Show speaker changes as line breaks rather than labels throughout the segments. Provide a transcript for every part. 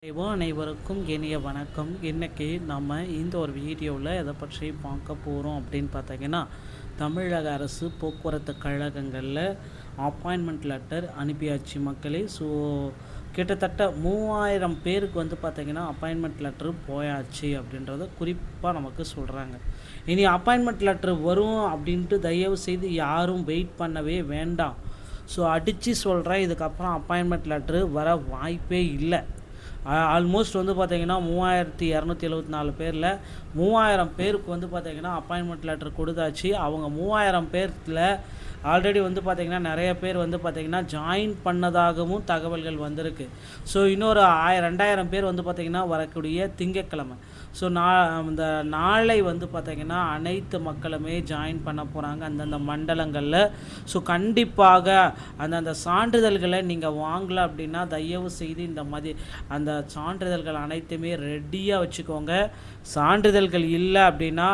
அனைவருக்கும் இனிய வணக்கம். இன்றைக்கி நம்ம இந்த ஒரு வீடியோவில் எதை பற்றி பார்க்க போகிறோம் அப்படின்னு பார்த்தீங்கன்னா, தமிழக அரசு போக்குவரத்து கழகங்களில் அப்பாயின்மெண்ட் லெட்டர் அனுப்பியாச்சு மக்களே. ஸோ கிட்டத்தட்ட 3000 பேருக்கு பார்த்திங்கன்னா அப்பாயின்மெண்ட் லெட்ரு போயாச்சு அப்படின்றத குறிப்பாக நமக்கு சொல்கிறாங்க. இனி அப்பாயின்மெண்ட் லெட்ரு வரும் அப்படின்ட்டு தயவு செய்து யாரும் வெயிட் பண்ணவே வேண்டாம். ஸோ அடித்து சொல்கிறேன், இதுக்கப்புறம் அப்பாயின்மெண்ட் லெட்ரு வர வாய்ப்பே இல்லை. ஆல்மோஸ்ட் பார்த்திங்கன்னா 3274 பேரில் 3000 பேருக்கு பார்த்திங்கன்னா அப்பாயின்மெண்ட் லெட்டர் கொடுத்தாச்சு. அவங்க 3000 பேரில் ஆல்ரெடி பார்த்திங்கன்னா நிறைய பேர் பார்த்திங்கன்னா ஜாயின் பண்ணதாகவும் தகவல்கள் வந்திருக்கு. ஸோ இன்னொரு 2000 பேர் பார்த்திங்கன்னா வரக்கூடிய திங்கட்கிழமை. ஸோ இந்த நாளை பார்த்திங்கன்னா அனைத்து மக்களுமே ஜாயின் பண்ண போகிறாங்க அந்தந்த மண்டலங்களில். ஸோ கண்டிப்பாக அந்தந்த சான்றிதழ்களை நீங்கள் வாங்கலை அப்படின்னா தயவு செய்து அந்த சான்றிதழ்கள் அனைத்துமே ரெடியாக வச்சுக்கோங்க. சான்றிதழ்கள் இல்லை அப்படின்னா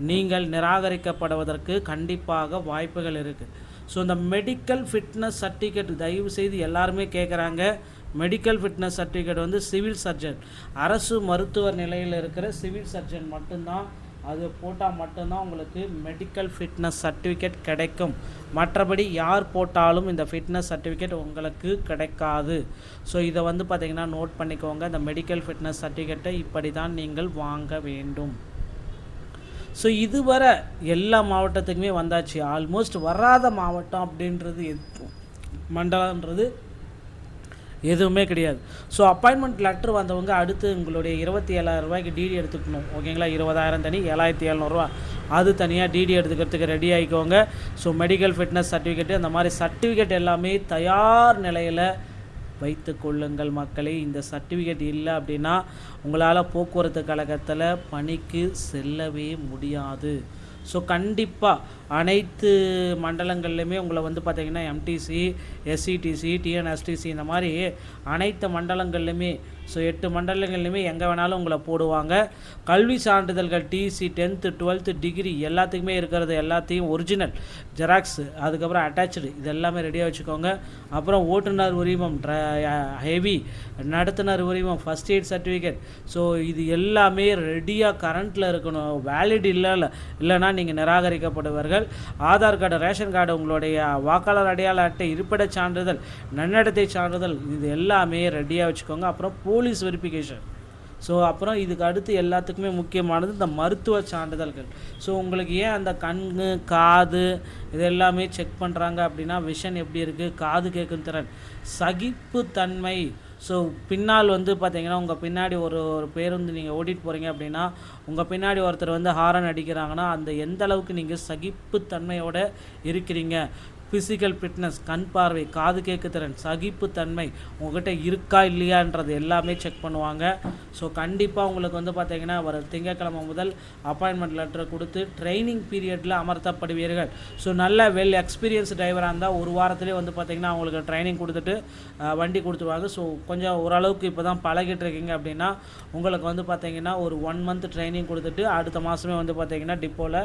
நீங்கள் நிராகரிக்கப்படுவதற்கு கண்டிப்பாக வாய்ப்புகள் இருக்குது. ஸோ இந்த மெடிக்கல் ஃபிட்னஸ் சர்டிஃபிகேட் தயவு செய்து எல்லாருமே கேட்குறாங்க. Medical fitness certificate civil surgeon, அரசு மருத்துவர் நிலையில் இருக்கிற சிவில் சர்ஜன் மட்டும்தான் அது போட்டால் மட்டும்தான் உங்களுக்கு மெடிக்கல் ஃபிட்னஸ் சர்டிஃபிகேட் கிடைக்கும். மற்றபடி யார் போட்டாலும் இந்த ஃபிட்னஸ் சர்டிஃபிகேட் உங்களுக்கு கிடைக்காது. ஸோ இதை பார்த்திங்கன்னா நோட் பண்ணிக்கோங்க. இந்த மெடிக்கல் ஃபிட்னஸ் சர்டிஃபிகேட்டை இப்படி தான் நீங்கள் வாங்க வேண்டும். ஸோ இதுவரை எல்லா மாவட்டத்துக்குமே வந்தாச்சு. ஆல்மோஸ்ட் வராத மாவட்டம் அப்படின்றது மண்டலன்றது எதுவுமே கிடையாது. ஸோ அப்பாயின்மெண்ட் லெட்ரு வந்தவங்க அடுத்து உங்களுடைய 27,000 ரூபாய்க்கு டிடி எடுத்துக்கணும். ஓகேங்களா, 20,000 தனி, 7,700 ரூபா அது தனியாக டிடி எடுத்துக்கிறதுக்கு ரெடி ஆகிக்கோங்க. ஸோ மெடிக்கல் ஃபிட்னஸ் சர்டிஃபிகேட்டு அந்த மாதிரி சர்டிஃபிகேட் எல்லாமே தயார் நிலையில் வைத்து கொள்ளுங்கள் மக்களே. இந்த சர்டிஃபிகேட் இல்லை அப்படின்னா உங்களால் போக்குவரத்து கழகத்தில் பணிக்கு செல்லவே முடியாது. ஸோ கண்டிப்பாக அனைத்து மண்டலங்கள்லையுமே உங்களை பார்த்திங்கன்னா எம்டிசி, எஸ்சிடிசி, டிஎன்எஸ்டிசி இந்த மாதிரி அனைத்து மண்டலங்கள்லையுமே, ஸோ 8 மண்டலங்கள்லையுமே எங்கே வேணாலும் உங்களை போடுவாங்க. கல்வி சான்றிதழ்கள் டிசி, 10th 12th டிகிரி எல்லாத்துக்குமே இருக்கிறது எல்லாத்தையும் ஒரிஜினல் ஜெராக்ஸு, அதுக்கப்புறம் அட்டாச்சு இது எல்லாமே ரெடியாக வச்சுக்கோங்க. அப்புறம் ஓட்டுநர் உரிமம், ஹெவி நடத்துனர் உரிமம், ஃபஸ்ட் எய்ட் சர்டிஃபிகேட், ஸோ இது எல்லாமே ரெடியாக கரண்ட்டில் இருக்கணும். வேலிட் இல்லைன்னா நீங்கள் நிராகரிக்கப்படுவார்கள். ஆதார் கார்டு, ரேஷன் கார்டு, உங்களுடைய வாக்காளர் அடையாள அட்டை, இருப்பிடச் சான்றிதழ், நன்னடத்தை சான்றிதழ் இது எல்லாமே ரெடியாக வச்சுக்கோங்க. அப்புறம் போலீஸ் வெரிஃபிகேஷன். ஸோ அப்புறம் இதுக்கு அடுத்து எல்லாத்துக்குமே முக்கியமானது இந்த மருத்துவ சான்றிதழ்கள். ஸோ உங்களுக்கு ஏன் அந்த கண், காது இது எல்லாமே செக் பண்ணுறாங்க அப்படின்னா விஷன் எப்படி இருக்குது, காது கேட்கும் திறன், சகிப்புத்தன்மை. ஸோ பின்னால் பார்த்திங்கன்னா உங்கள் பின்னாடி ஒரு பேருந்து நீங்கள் ஓட்டிகிட்டு போகிறீங்க அப்படின்னா உங்கள் பின்னாடி ஒருத்தர் ஹாரன் அடிக்கிறாங்கன்னா அந்த எந்த அளவுக்கு நீங்கள் சகிப்புத்தன்மையோடு இருக்கிறீங்க. ஃபிசிக்கல் ஃபிட்னஸ், கண் பார்வை, காது கேட்கு திறன், சகிப்புத்தன்மை உங்கள்கிட்ட இருக்கா இல்லையான்றது எல்லாமே செக் பண்ணுவாங்க. ஸோ கண்டிப்பாக உங்களுக்கு பார்த்திங்கன்னா வர திங்கட்கிழமை முதல் அப்பாயின்மெண்ட் லெட்டரை கொடுத்து ட்ரைனிங் பீரியடில் அமர்த்தப்படுவீர்கள். ஸோ நல்ல வெல் எக்ஸ்பீரியன்ஸ் டிரைவராக இருந்தால் ஒரு வாரத்திலே பார்த்திங்கன்னா அவங்களுக்கு ட்ரைனிங் கொடுத்துட்டு வண்டி கொடுத்துருவாங்க. ஸோ கொஞ்சம் ஓரளவுக்கு இப்போ தான் பழகிட்டு இருக்கீங்க அப்படின்னா உங்களுக்கு பார்த்திங்கன்னா ஒரு 1 month ட்ரைனிங் கொடுத்துட்டு அடுத்த மாதமே பார்த்திங்கன்னா டிப்போவில்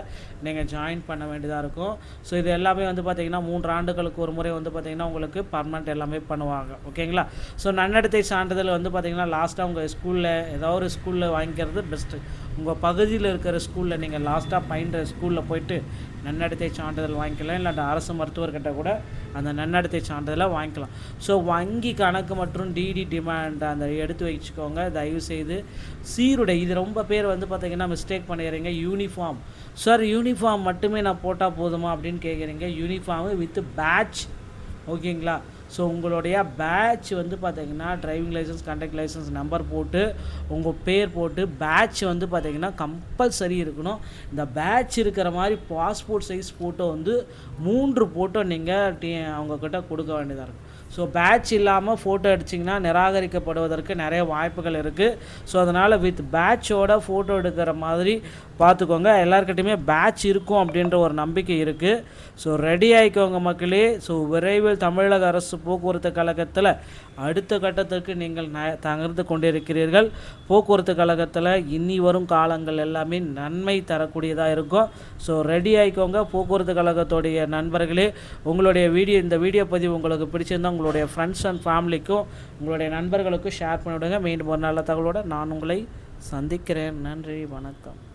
நீங்கள் ஜாயின் பண்ண வேண்டியதாக இருக்கும். ஸோ இது எல்லாமே பார்த்திங்கன்னா 3 ஆண்டுகளுக்கு ஒரு முறை பார்த்திங்கன்னா உங்களுக்கு பர்மனெண்ட் எல்லாமே பண்ணுவாங்க. ஓகேங்களா. ஸோ நன்னடத்தை சான்றிதழ் பார்த்திங்கன்னா லாஸ்ட்டாக உங்கள் ஸ்கூலில் ஏதாவது ஒரு ஸ்கூலில் வாங்கிக்கிறது பெஸ்ட்டு. உங்கள் பகுதியில் இருக்கிற ஸ்கூலில் நீங்கள் லாஸ்ட்டாக பயின்ற ஸ்கூலில் போயிட்டு நன்னடத்தை சான்றிதழ் வாங்கிக்கலாம். இல்லை அரசு மருத்துவர்கிட்ட கூட அந்த நன்னடத்தை சான்றிதழை வாங்கிக்கலாம். ஸோ வங்கி கணக்கு மற்றும் டிடி டிமாண்ட் அந்த எடுத்து வச்சுக்கோங்க தயவு செய்து. சீருடை, இது ரொம்ப பேர் பார்த்திங்கன்னா மிஸ்டேக் பண்ணிடுறீங்க. யூனிஃபார்ம், சார் யூனிஃபார்ம் மட்டுமே நான் போட்டால் போதுமா அப்படின்னு கேட்குறீங்க. Uniform with badge. ஓகேங்களா. ஸோ உங்களுடைய பேட்ச் பார்த்திங்கன்னா driving licence, conduct licence number போட்டு உங்கள் பேர் போட்டு பேட்ச் பார்த்திங்கன்னா கம்பல்சரி இருக்கணும். இந்த பேட்ச் இருக்கிற மாதிரி பாஸ்போர்ட் சைஸ் ஃபோட்டோ 3 ஃபோட்டோ நீங்கள் அவங்கக்கிட்ட கொடுக்க வேண்டியதாக இருக்கும். ஸோ பேட்ச் இல்லாமல் ஃபோட்டோ அடிச்சிங்கன்னா நிராகரிக்கப்படுவதற்கு நிறைய வாய்ப்புகள் இருக்குது. ஸோ அதனால் வித் பேட்சோட ஃபோட்டோ எடுக்கிற மாதிரி பார்த்துக்கோங்க. எல்லாருக்கிட்டையுமே பேட்ச் இருக்கும் அப்படின்ற ஒரு நம்பிக்கை இருக்குது. ஸோ ரெடி ஆகிக்கோங்க மக்களே. ஸோ விரைவில் தமிழக அரசு போக்குவரத்து கழகத்தில் அடுத்த கட்டத்திற்கு நீங்கள் தகர்ந்து கொண்டிருக்கிறீர்கள். போக்குவரத்து கழகத்தில் இனி வரும் காலங்கள் எல்லாமே நன்மை தரக்கூடியதாக இருக்கும். ஸோ ரெடி ஆகிக்கோங்க போக்குவரத்து கழகத்துடைய நண்பர்களே. உங்களுடைய இந்த வீடியோ பதிவு உங்களுக்கு பிடிச்சிருந்தால் உங்களுடைய ஃப்ரெண்ட்ஸ் அண்ட் ஃபேமிலிக்கும் உங்களுடைய நண்பர்களுக்கும் ஷேர் பண்ணிவிடுங்க. மீண்டும் ஒரு நல்ல தகவலோடு நான் உங்களை சந்திக்கிறேன். நன்றி, வணக்கம்.